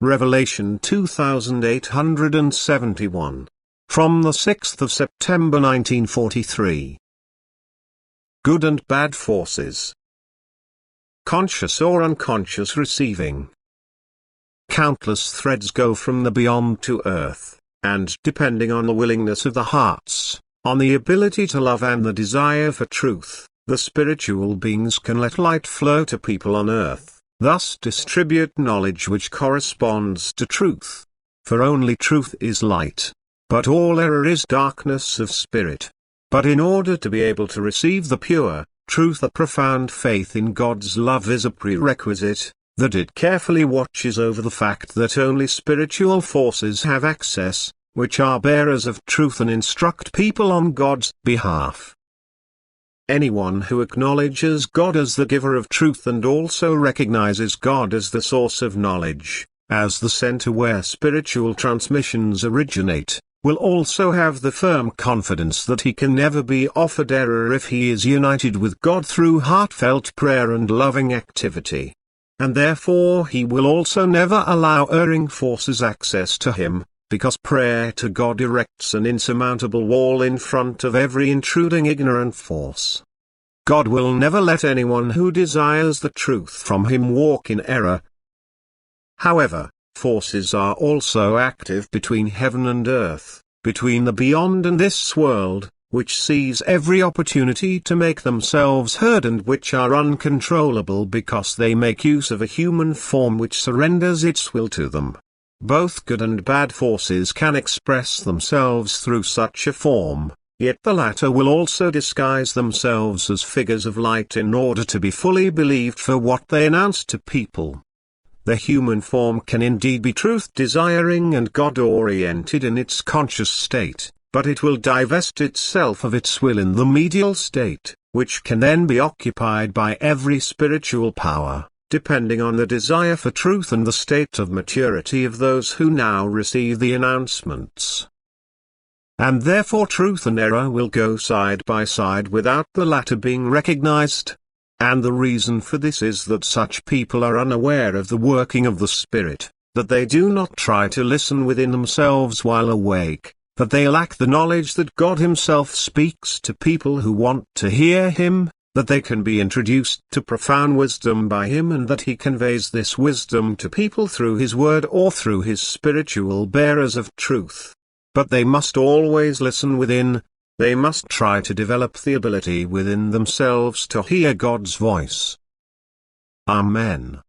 Revelation 2871. From the 6th of September 1943. Good and bad forces. Conscious or unconscious receiving. Countless threads go from the beyond to earth, and depending on the willingness of the hearts, on the ability to love and the desire for truth, the spiritual beings can let light flow to people on earth, thus distribute knowledge which corresponds to truth. For only truth is light, but all error is darkness of spirit. But in order to be able to receive the pure truth, a profound faith in God's love is a prerequisite, that it carefully watches over the fact that only spiritual forces have access, which are bearers of truth and instruct people on God's behalf. Anyone who acknowledges God as the giver of truth and also recognizes God as the source of knowledge, as the center where spiritual transmissions originate, will also have the firm confidence that he can never be offered error if he is united with God through heartfelt prayer and loving activity. And therefore he will also never allow erring forces access to him, because prayer to God erects an insurmountable wall in front of every intruding ignorant force. God will never let anyone who desires the truth from him walk in error. However, forces are also active between heaven and earth, between the beyond and this world, which seize every opportunity to make themselves heard and which are uncontrollable because they make use of a human form which surrenders its will to them. Both good and bad forces can express themselves through such a form, yet the latter will also disguise themselves as figures of light in order to be fully believed for what they announce to people. The human form can indeed be truth-desiring and God-oriented in its conscious state, but it will divest itself of its will in the medial state, which can then be occupied by every spiritual power, depending on the desire for truth and the state of maturity of those who now receive the announcements. And therefore truth and error will go side by side without the latter being recognized. And the reason for this is that such people are unaware of the working of the Spirit, that they do not try to listen within themselves while awake, that they lack the knowledge that God Himself speaks to people who want to hear Him, that they can be introduced to profound wisdom by Him and that He conveys this wisdom to people through His Word or through His spiritual bearers of truth. But they must always listen within. They must try to develop the ability within themselves to hear God's voice. Amen.